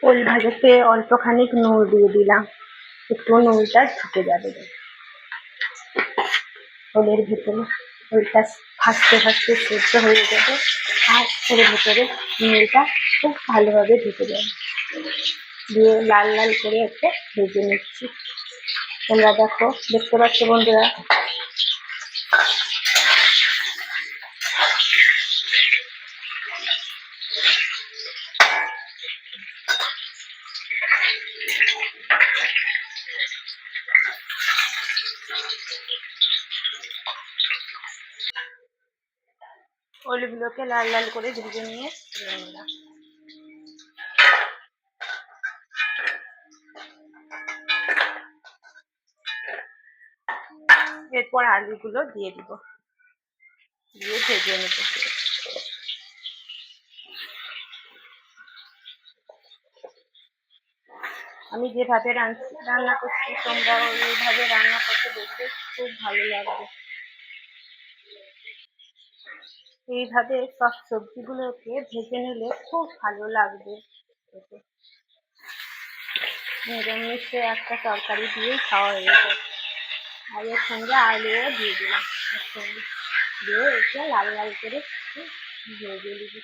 ওল ভাজাতে অল্পখানি নুন দিয়ে দিলাম, একটু নুনটা ঢুকে যাবে ওলের ভিতরে। ওলটা ভাজতে ভাজতে সেদ্ধ হয়ে যাবে আর ওর ভিতরে নুনটা খুব ভালোভাবে ঢুকে যাবে। দিয়ে লাল লাল করে একটা ভেজে নিচ্ছি। তোমরা দেখো, দেখতে পাচ্ছ বন্ধুরা। ওলগুলোকে লাল লাল করে ভেজে নিয়ে নিলাম। এরপর আলুগুলো দিয়ে দিব, দিয়ে ভেজে নিতে। আমি যেভাবে রান্না করছি তোমরা ওইভাবে রান্না করতে দেখবে, খুব ভালো লাগবে। এইভাবে সব সবজিগুলোকে ভেজে নিলে খুব ভালো লাগবে। নিরামিষে একটা তরকারি দিয়েই খাওয়া হয়ে যাবে। আর এর সঙ্গে আলুও দিয়ে দিলাম একসঙ্গে, দিয়ে একটু লাল লাল করে ভেজে দিবি।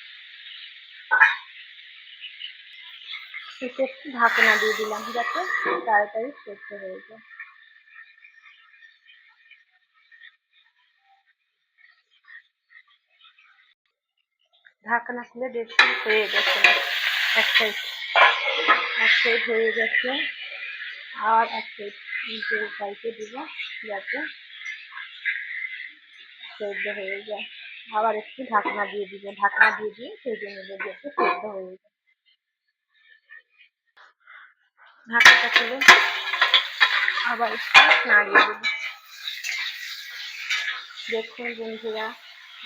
একটু ঢাকনা দিয়ে দিলাম যাতে তাড়াতাড়ি সেদ্ধ হয়ে যায়। ঢাকনা খুলে দেখছি হয়ে গেছে, এক সাইড হয়ে গেছে, আর এক সাইডে দিব যাতে সেদ্ধ হয়ে যায়। আবার একটু ঢাকনা দিয়ে দিব, ঢাকনা দিয়ে দিয়ে ভেজে নেব যাতে সেদ্ধ হয়ে যায়। ঢাকাটা খুলে আবার একটু নাড়িয়ে দেব। দেখুন বন্ধুরা,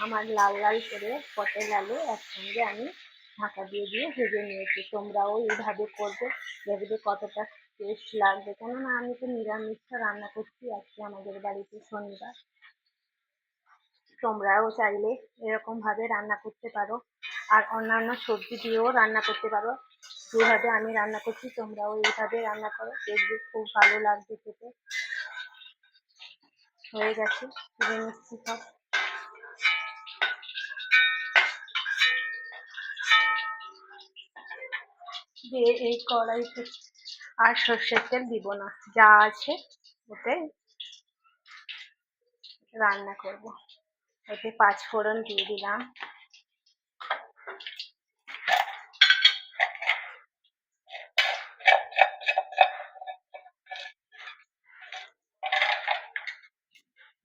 আমার লাল লাল করে পটল আলু একসঙ্গে আমি ঢাকা দিয়ে দিয়ে ভেজে নিয়েছি। তোমরাও এইভাবে করবে, দেখবে কতটা টেস্ট লাগবে। কেননা আমি তো নিরামিষটা রান্না করছি আজকে আমাদের বাড়িতে শনিবার। তোমরাও চাইলে এরকম ভাবে রান্না করতে পারো, আর অন্যান্য সবজি দিয়েও রান্না করতে পারো। যেভাবে আমি রান্না করছি তোমরাও এইভাবে রান্না করো, দেখবে খুব ভালো লাগবে খেতে। হয়ে গেছে, তুলে নিচ্ছি সব। দিয়ে এই কড়াইতে আর সর্ষের তেল দিব না, যা আছে ওতে রান্না করব। ওতে 5 ফোড়ন দিয়ে দিলাম,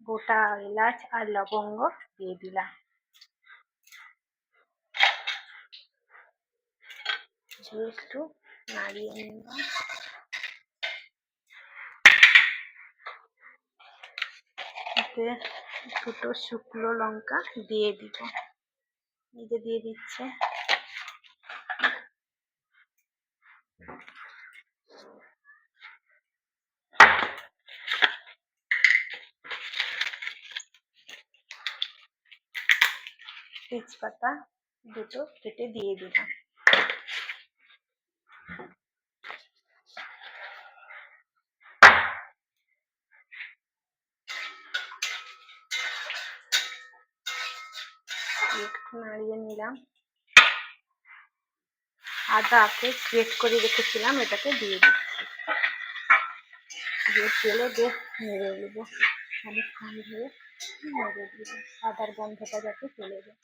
গোটা এলাচ আর লবঙ্গ দিয়ে দিলাম, দিয়ে একটু নাড়িয়ে নিলাম। এতে দুটো শুকনো লঙ্কা দিয়ে দিব, নিজে দিয়ে দিচ্ছে। তেজপাতা দুটো কেটে দিয়ে দিলাম। একটু নাড়িয়ে নিলাম। আদাকে গ্রেট করে রেখেছিলাম, এটাকে দিয়ে দিচ্ছি। দিয়ে তেলে বেশ নেড়ে দেবো, অনেকক্ষণ ধরে নেড়ে দেবো, আদার গন্ধটা যাতে চলে যায়।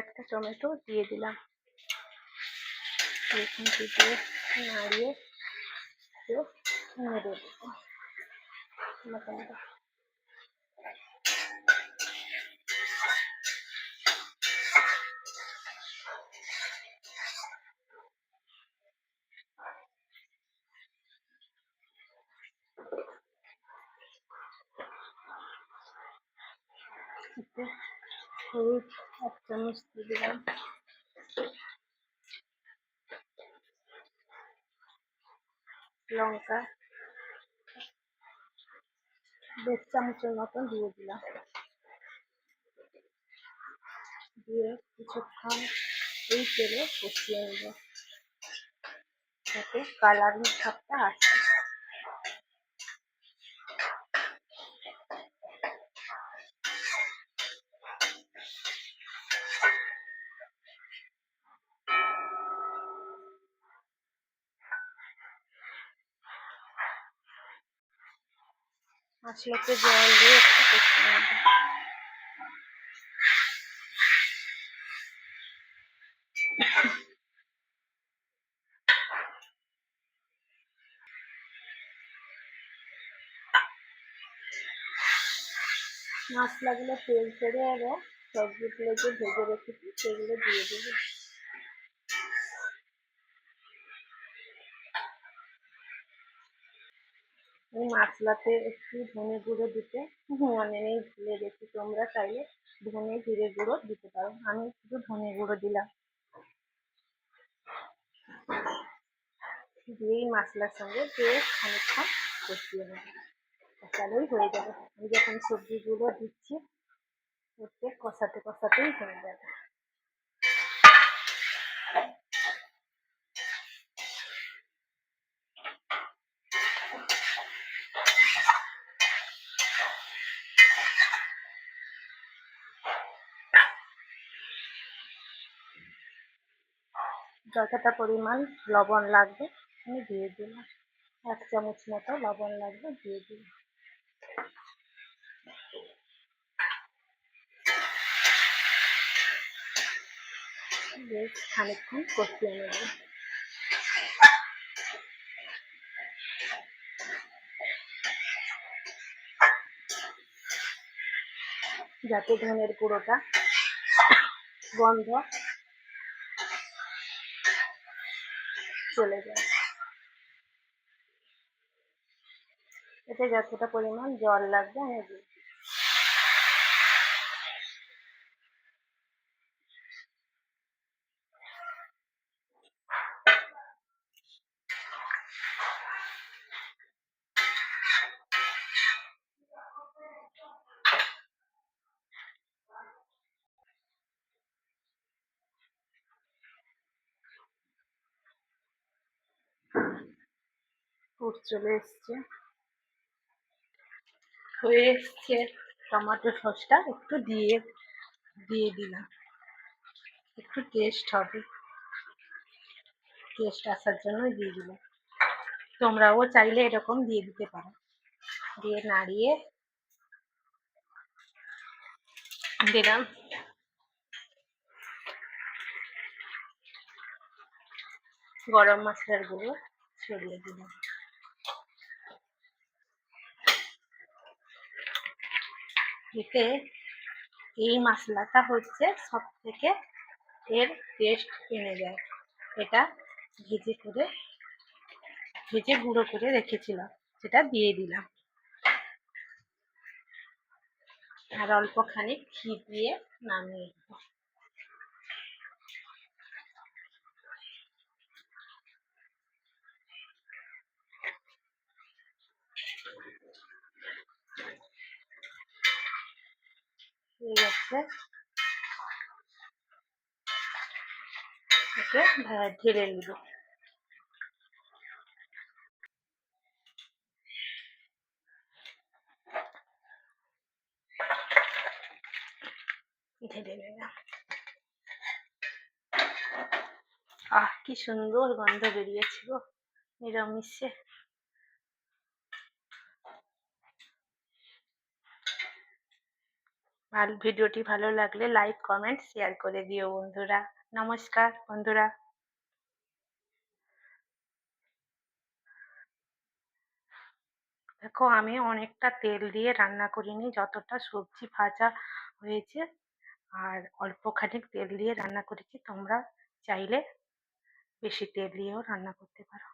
একটা টমেটো দিয়ে দিলাম, দিয়ে নাড়িয়ে নেড়ে দেবো। হলুদ 1 চামচ দিয়ে দিলাম, লঙ্কা 1.5 চামচের মতন দিয়ে দিলাম। দিয়ে কিছুক্ষণ এই তেলে কষিয়ে নেব যাতে কালারিং ভাবটা আসে। মশলাতে জল দিয়ে একটু কষিয়ে নেব। মশলাগুলো তেল ছেড়ে এলে সবজিগুলো যে ভেজে রেখেছি সেগুলো দিয়ে দেবো। এই মশলাতে একটু ধনে গুঁড়ো দিতে মনে নেই, ভুলে গেছি। তোমরা চাইলে ধনে জিরে গুঁড়ো দিতে পারো, আমি শুধু ধনে গুঁড়ো দিলাম। দিয়ে এই মশলার সঙ্গে বেশ খানিকক্ষণ কষিয়ে নেবো, তাহলেই হয়ে যাবে। আমি যখন সবজিগুলো দিচ্ছি ওতে কষাতে কষাতেই হয়ে যাবে। যতটা পরিমাণ লবণ লাগবে আমি দিয়ে দিলাম, 1 চামচ মতো লবণ লাগবে, দিয়ে দিলাম। বেশ খানিকক্ষণ কষিয়ে নেব। যাতে ধনের গুঁড়োটা গন্ধ চলে যায়। এতে যতটা পরিমাণ জল লাগবে আমি দিই। ফুট চলে এসছে, হয়ে এসছে। টমেটো সসটা একটু দিয়ে দিলাম, একটু টেস্ট হবে, টেস্ট আসার জন্য দিয়ে দিলাম। তোমরাও চাইলে এরকম দিয়ে দিতে পারো। দিয়ে নাড়িয়ে দিলাম গরম মশলার গুঁড়ো, ছড়িয়ে দিলাম। এতে এই মশলাটা হচ্ছে সব থেকে এর টেস্ট এনে দেয়। এটা ভেজে গুঁড়ো করে রেখেছিলাম, সেটা দিয়ে দিলাম। আর অল্প খানিক ঘি দিয়ে নামিয়ে দেব। হয়ে গেছে, ওকে ঢেলে নিব। ঢেলে নিলাম। কি সুন্দর গন্ধ বেরিয়েছে গো নিরামিষে। আর ভিডিওটি ভালো লাগলে লাইক, কমেন্ট, শেয়ার করে দিও বন্ধুরা। নমস্কার বন্ধুরা। দেখো আমি অনেকটা তেল দিয়ে রান্না করিনি, যতটা সবজি ভাজা হয়েছে আর অল্প খানিক তেল দিয়ে রান্না করেছি। তোমরা চাইলে বেশি তেল দিয়েও রান্না করতে পারো।